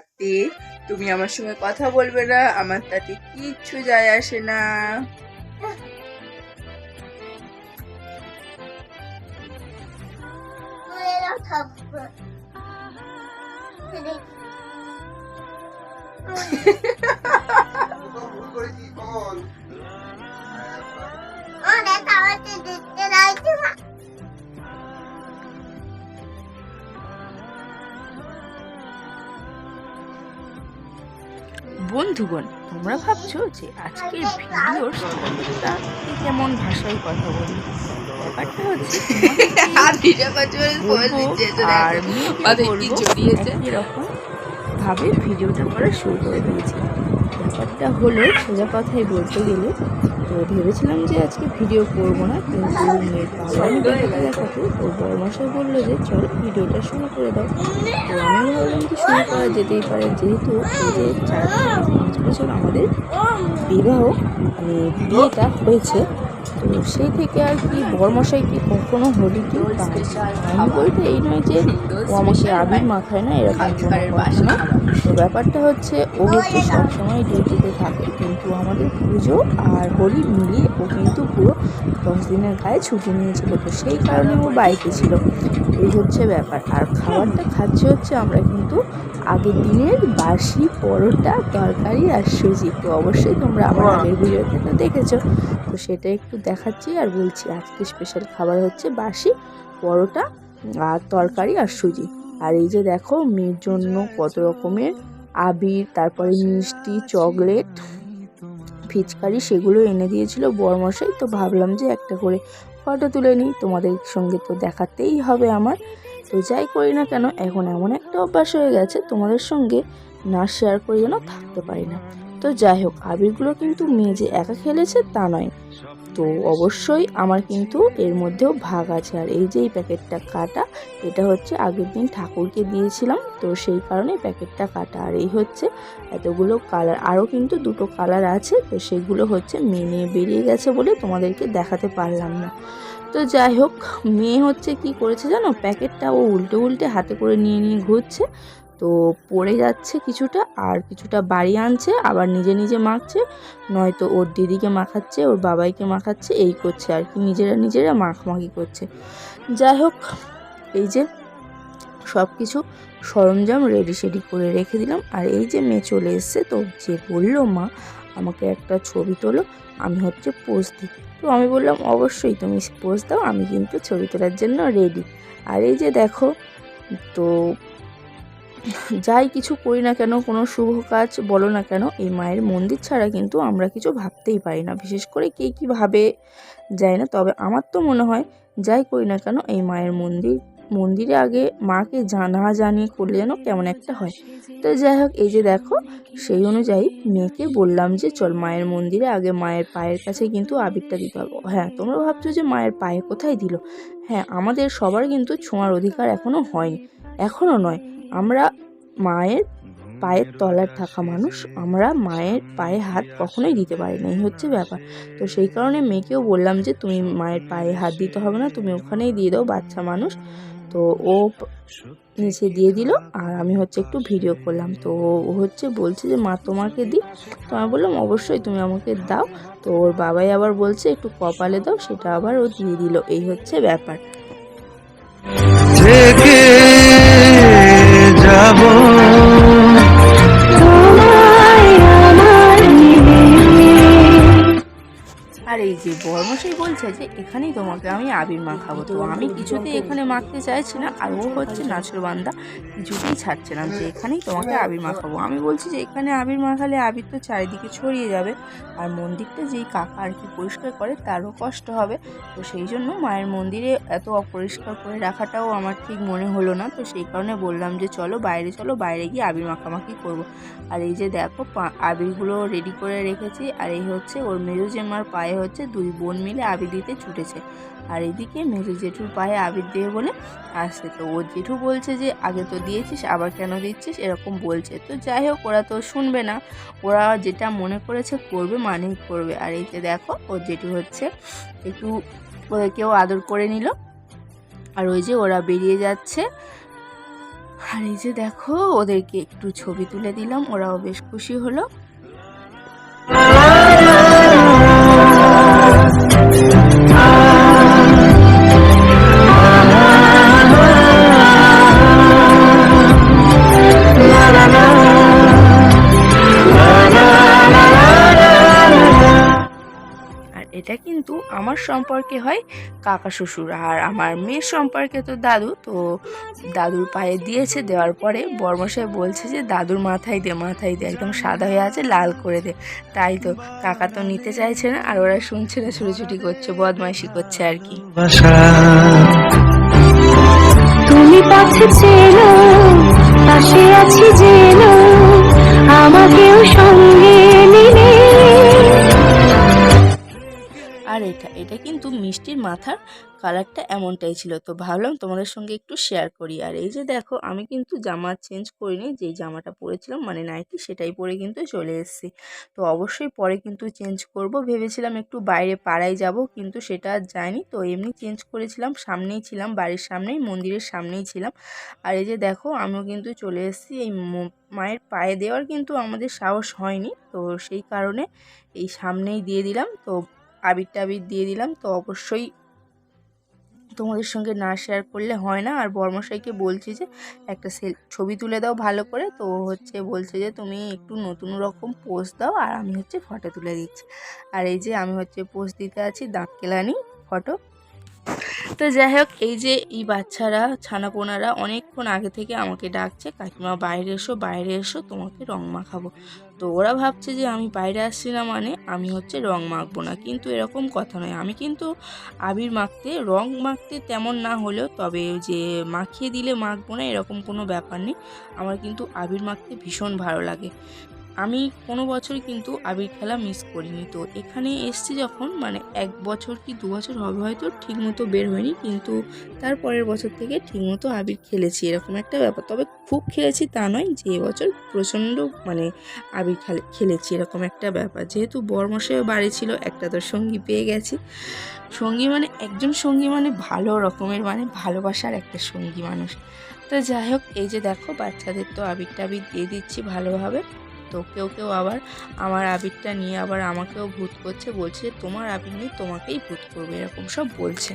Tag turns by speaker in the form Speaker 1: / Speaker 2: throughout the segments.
Speaker 1: থাকতে তুমি আমার সঙ্গে কথা বলবে না, আমার তাতে কিচ্ছু যায় আসে না। বন্ধুগণ, তোমরা ভাবছো যে আজকের ভিডিওর স্টার্টিংটা কেমন ভাষায় কথা বলি। ব্যাপারটা হচ্ছে এরকম ভাবে ভিডিওটা করা শুরু করে দিয়েছি। ব্যাপারটা হলো সোজা কথাই বলতে গেলে, তো ভেবেছিলাম যে আজকে ভিডিও করবো না, কিন্তু মেয়ের বাবাই দেখাতে দেখাতে তো বড়মশাই বললো যে চল ভিডিওটা শুরু করে দাও। তো আমি ভাবলাম যে শুরু করা যেতেই পারে, যেহেতু এই যে 4 থেকে 5 বছর আমাদের বিবাহ মানে বিয়েটা হয়েছে, তো সেই থেকে আর কি বড়মশাইকে কখনো হোলিতে আমি বলতে এই নয় যে ও আমাকে আবির মাখায় না, এরকম কোনো কথা না। তো ব্যাপারটা হচ্ছে ও হচ্ছে সবসময় ডিউটিতে থাকে, কিন্তু আমাদের পুজো আর হোলি মিলিয়ে ও কিন্তু পুরো 10 দিনের গায়ে ছুটি নিয়েছিল, তো সেই কারণে ও বাড়িতে ছিল। এই হচ্ছে ব্যাপার। আর খাবারটা খাচ্ছে হচ্ছে আমরা কিন্তু আগের দিনের বাসি পরোটা, তরকারি আর সুজি। তো অবশ্যই তোমরা আমার আগের ভিডিওতে তো দেখেছো, তো সেটা একটু দেখাচ্ছি আর বলছি আজকে স্পেশাল খাবার হচ্ছে বাসি পরোটা আর তরকারি আর সুজি। আর এই যে দেখো মেয়ের জন্য কত রকমের আবির, তারপরে মিষ্টি, চকলেট, ফিচকারি সেগুলো এনে দিয়েছিল বরমশাই। তো ভাবলাম যে একটা করে ফটো তুলে নিই, তোমাদের সঙ্গে তো দেখাতেই হবে আমার। তো যাই করি না কেন এখন এমন একটা অভ্যাস হয়ে গেছে তোমাদের সঙ্গে না শেয়ার করে যেন থাকতে পারি না। তো যাই হোক, আবিরগুলো কিন্তু মেয়ে যে একা খেলেছে তা নয়, তো অবশ্যই আমার কিন্তু এর মধ্যেও ভাগ আছে। আর এই যে এই প্যাকেটটা কাটা, এটা হচ্ছে আগের দিন ঠাকুরকে দিয়েছিলাম, তো সেই কারণে প্যাকেটটা কাটা। আর এই হচ্ছে এতগুলো কালার, আরও কিন্তু 2টো কালার আছে, তো সেগুলো হচ্ছে মেয়ে নিয়ে বেরিয়ে গেছে বলে তোমাদেরকে দেখাতে পারলাম না। তো যাই হোক, মেয়ে হচ্ছে কি করেছে জানো, প্যাকেটটা ও উল্টে উল্টে হাতে করে নিয়ে নিয়ে ঘুরছে, তো পড়ে যাচ্ছে কিছুটা, আর কিছুটা বাড়ি আনছে, আবার নিজে নিজে মাখছে, নয়তো ওর দিদিকে মাখাচ্ছে, ওর বাবাইকে মাখাচ্ছে, এই করছে আর কি, নিজেরা মাখামাখি করছে। যাই হোক, এই যে সব কিছু সরঞ্জাম রেডি সেডি করে রেখে দিলাম। আর এই যে মেয়ে চলে এসছে, তো যে বললো মা আমাকে একটা ছবি তোলো, আমি হচ্ছে পোজ দিই। তো আমি বললাম অবশ্যই তুমি পোজ দাও, আমি কিন্তু ছবি তোলার জন্য রেডি। আর এই যে দেখো, তো যাই কিছু করি না কেন, কোনো শুভ কাজ বলো না কেন, এই মায়ের মন্দির ছাড়া কিন্তু আমরা কিছু ভাবতেই পারি না। বিশেষ করে কে কী ভাবে যায় না, তবে আমার তো মনে হয় যাই করি না কেন এই মায়ের মন্দিরে আগে মাকে না জানিয়ে করলে যেন কেমন একটা হয়। তো যাই হোক, এই যে দেখো সেই অনুযায়ী মেয়েকে বললাম যে চল মায়ের মন্দিরে আগে মায়ের পায়ের কাছে কিন্তু আবিরটা দিতে হবে। হ্যাঁ, তোমরা ভাবছো যে মায়ের পায়ে কোথায় দিল, হ্যাঁ আমাদের সবার কিন্তু ছোঁয়ার অধিকার এখনও হয়নি, এখনও নয়। আমরা মায়ের পায়ের তলার থাকা মানুষ, আমরা মায়ের পায়ে হাত কখনোই দিতে পারি না, এই হচ্ছে ব্যাপার। তো সেই কারণে মেয়েকেও বললাম যে তুমি মায়ের পায়ে হাত দিতে হবে না, তুমি ওখানেই দিয়ে দাও, বাচ্চা মানুষ। তো ও নিচে দিয়ে দিল, আর আমি হচ্ছে একটু ভিডিও করলাম। তো ও হচ্ছে বলছে যে মা তোমাকে দিই, তো আমি বললাম অবশ্যই তুমি আমাকে দাও। তো ওর বাবাই আবার বলছে একটু কপালে দাও, সেটা আবার ও দিয়ে দিল, এই হচ্ছে ব্যাপার। যাবো আর এই যে বরমশাই বলছে যে এখানেই তোমাকে আমি আবির মাখাবো, তো আমি কিছুতেই এখানে মাখতে চাইছি না, আর ও হচ্ছে নাছরবান্দা কিছুতেই ছাড়ছে না যে এখানেই তোমাকে আবির মাখাবো। আমি বলছি যে এখানে আবির মাখালে আবির তো চারিদিকে ছড়িয়ে যাবে, আর মন্দিরটা যেই কাকা আর কি পরিষ্কার করে তারও কষ্ট হবে, তো সেই জন্য মায়ের মন্দিরে এত অপরিষ্কার করে রাখাটাও আমার ঠিক মনে হলো না। তো সেই কারণে বললাম যে চলো বাইরে গিয়ে আবির মাখামাখি করবো। আর এই যে দেখো আবিরগুলো রেডি করে রেখেছি, আর এই হচ্ছে ওর মেজো জেম্মার পায়ে হচ্ছে 2 বোন মিলে আবির দিতে ছুটেছে, আর এদিকে মেজো জেঠুর পায়ে আবির দেবে বলে আসছে। তো ওর জেঠু বলছে যে আগে তো দিয়েছিস আবার কেন দিচ্ছিস, এরকম বলছে। তো যাই হোক, ওরা তো শুনবে না, ওরা যেটা মনে করেছে করবে মানেই করবে। আর এই যে দেখো ওর জেঠু হচ্ছে একটু ওদেরকেও আদর করে নিল, আর ওই যে ওরা বেরিয়ে যাচ্ছে। আর এই যে দেখো ওদেরকে একটু ছবি তুলে দিলাম, ওরাও বেশ খুশি হলো। এটা কিন্তু আমার সম্পর্কে হয় কাকা শ্বশুর, আর আমার মেয়ের সম্পর্কে তো দাদু। তো দাদুর পায়ে দিয়েছে, দেওয়ার পরে বরমশাই বলছে যে দাদুর মাথায় দে, মাথায় দে, একদম সাদা হয়ে আছে, লাল করে দে। তাই তো কাকা তো নিতে চাইছে না, আর ওরা শুনছে না, ছুটোছুটি করছে, বদমাইশি করছে আর কি। তুমি পাশে ছিল, পাশে আছি যেন, আমাকেও সঙ্গে নিলে। আর এটা কিন্তু মিষ্টির মাথার কালারটা এমনটাই ছিল, তো ভাবলাম তোমাদের সঙ্গে একটু শেয়ার করি। আর এই যে দেখো আমি কিন্তু জামা চেঞ্জ করিনি, যেই জামাটা পরেছিলাম মানে নাইটি, সেটাই পরে কিন্তু চলে এসেছি। তো অবশ্যই পরে কিন্তু চেঞ্জ করব, ভেবেছিলাম একটু বাইরে পাড়ায় যাব, কিন্তু সেটা আর যায়নি। তো এমনি চেঞ্জ করেছিলাম, সামনেই ছিলাম, বাড়ির সামনেই, মন্দিরের সামনেই ছিলাম। আর এই যে দেখো আমিও কিন্তু চলে এসেছি। এই মায়ের পায়ে দেওয়ার কিন্তু আমাদের সাহস হয়নি, তো সেই কারণে এই সামনেই দিয়ে দিলাম। তো আবির টাবির দিয়ে দিলাম। তো অবশ্যই তোমাদের সঙ্গে না শেয়ার করলে হয় না। আর বর্মশাইকে বলছি যে একটা ছবি তুলে দাও ভালো করে, তো বলছে যে তুমি একটু নতুন রকম পোজ দাও, আর আমি ফটো তুলে দিচ্ছি। আর এই যে আমি পোজ দিতে আছি, দাঁত কেলানি ফটো। তো যাই হোক, এই যে এই বাচ্চারা ছানাপোনারা অনেকক্ষণ আগে থেকে আমাকে ডাকছে, কাকিমা বাইরে এসো, বাইরে এসো, তোমাকে রং মাখাবো। তো ওরা ভাবছে যে আমি বাইরে আসছি না মানে আমি রং মাখবো না, কিন্তু এরকম কথা নয়। আমি কিন্তু আবির মাখতে, রং মাখতে তেমন না হলেও, তবে যে মাখিয়ে দিলে মাখবো না এরকম কোনো ব্যাপার নেই। আমার কিন্তু আবির মাখতে ভীষণ ভালো লাগে। আমি কোনো বছরই কিন্তু আবির খেলা মিস করিনি। তো এখানে এসছি যখন, মানে 1 বছর কি 2 বছর হবে হয়তো, ঠিকমতো বের হয়নি, কিন্তু তারপরের বছর থেকে ঠিকমতো আবির খেলেছি, এরকম একটা ব্যাপার। তবে খুব খেলেছি তা নয়, যে এবছর প্রচণ্ড মানে আবির খেলেছি এরকম একটা ব্যাপার। যেহেতু বরমশাইও বাড়ি ছিল, একটা তো সঙ্গী পেয়ে গেছি। সঙ্গী মানে একজন সঙ্গী মানে ভালো রকমের, মানে ভালোবাসার একটা সঙ্গী মানুষ। তো যাই হোক, এই যে দেখো বাচ্চাদের তো আবির টাবির দিয়ে দিচ্ছি ভালোভাবে। তো কেউ আবার আমার আবিরটা নিয়ে আবার আমাকেও ভূত করছে, বলছে তোমার আবির নিয়ে তোমাকেই ভূত করবে, এরকম সব বলছে।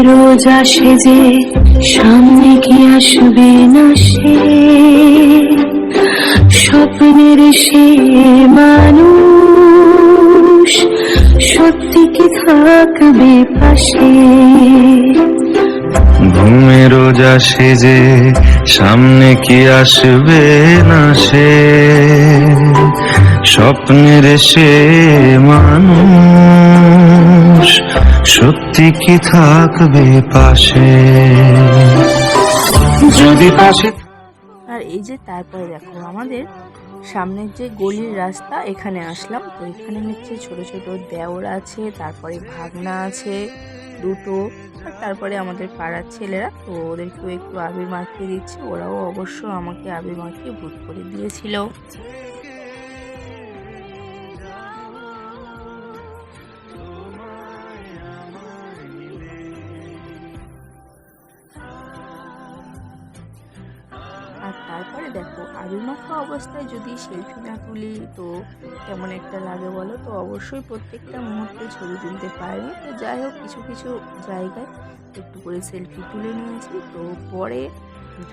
Speaker 2: রোজ আসে যে সামনে কি আসবে না সে, স্বপ্নের সে মানুষ সত্যি কি থাকবে পাশে।
Speaker 3: ঘুমে রোজ আসে যে সামনে কি আসবে না সে, স্বপ্নের সে মানুষ সত্যি কি থাকবে পাশে, যদি পাশে।
Speaker 1: আর এই যে তারপরে দেখো আমাদের সামনের যে গলির রাস্তা, এখানে আসলাম। তো এখানে ছোট ছোট দেওর আছে, তারপরে ভাগনা আছে দুটো, আর তারপরে আমাদের পাড়ার ছেলেরা। তো ওদেরকেও একটু আবির মাখিয়ে দিচ্ছে, ওরাও অবশ্য আমাকে আবির মাখিয়ে ভূত করে দিয়েছিল। আর তারপরে দেখো আবির মাখা অবস্থায় যদি সেলফি না তুলি তো কেমন একটা লাগে বলো। তো অবশ্যই প্রত্যেকটা মুহূর্তে ছবি তুলতে পারিনি। তো যাই হোক, কিছু কিছু জায়গায় একটু করে সেলফি তুলে নিয়েছি। তো পরে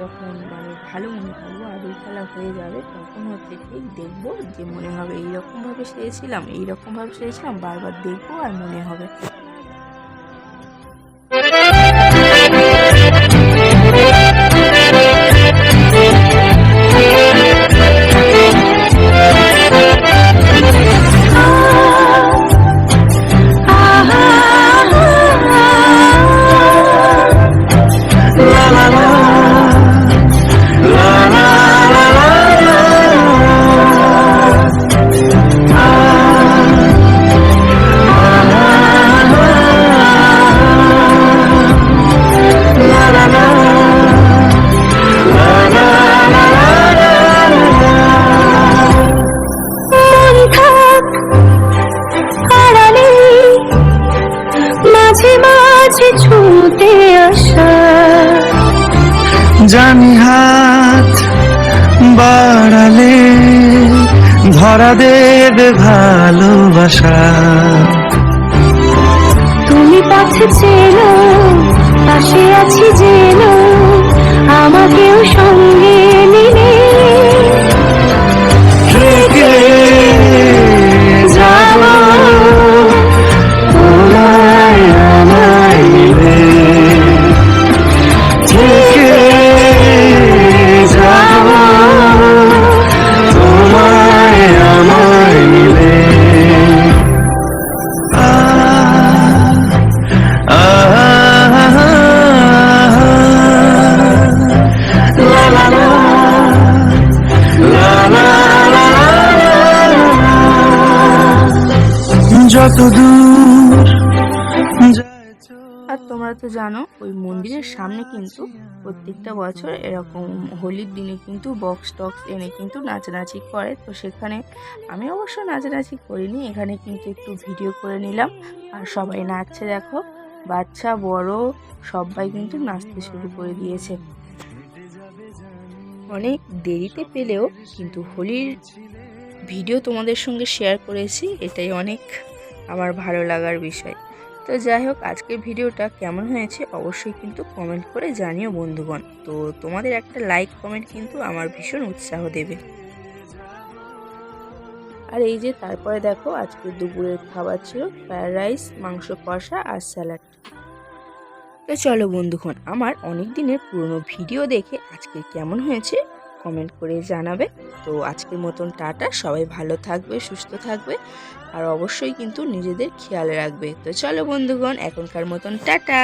Speaker 1: যখন মানে ভালো মনে করবো, আবির খেলা হয়ে যাবে, তখন ঠিক দেখবো যে মনে হবে এইরকমভাবে সেরেছিলাম, বারবার দেখবো আর মনে হবে।
Speaker 3: জানি হাত বাড়ালে ধরা দেবে ভালোবাসা।
Speaker 2: তুমি পথে চেনো, পাশে আছি জেনো, আমাকেও সঙ্গে নিলে
Speaker 3: থেকে যাব তোমায় আমায় মিলে, থেকে যাব তোমায় আমায় মিলে। যত দূর
Speaker 1: আর তোমরা তো জানো ওই মন্দিরের সামনে কিন্তু প্রত্যেকটা বছর এরকম হোলির দিনে কিন্তু বক্স টক্স এনে কিন্তু নাচানাচি করে। তো সেখানে আমি অবশ্য নাচানাচি করিনি, এখানে কিন্তু একটু ভিডিও করে নিলাম। আর সবাই নাচছে দেখো, বাচ্চা বড় সবাই কিন্তু নাচতে শুরু করে দিয়েছে। অনেক দেরিতে পেলেও কিন্তু হোলির ভিডিও তোমাদের সঙ্গে শেয়ার করেছি, এটাই অনেক আমার ভালো লাগার বিষয়। তো যাই হোক, আজকের ভিডিওটা কেমন হয়েছে অবশ্যই কিন্তু কমেন্ট করে জানিও বন্ধুগণ। তো তোমাদের একটা লাইক কমেন্ট কিন্তু আমার ভীষণ উৎসাহ দেবে। আর এই যে তারপরে দেখো আজকে দুপুরের খাবার ছিল ফ্রায়েড রাইস, মাংস কষা আর স্যালাড। তো চলো বন্ধুগণ, আমার অনেক দিনের পুরনো ভিডিও দেখে আজকে কেমন হয়েছে কমেন্ট করে জানাবে। তো আজকের মতন টাটা, সবাই ভালো থাকবে, সুস্থ থাকবে, আর অবশ্যই কিন্তু নিজেদের খেয়াল রাখবে। তো চলো বন্ধুগণ, এখনকার মতন টাটা।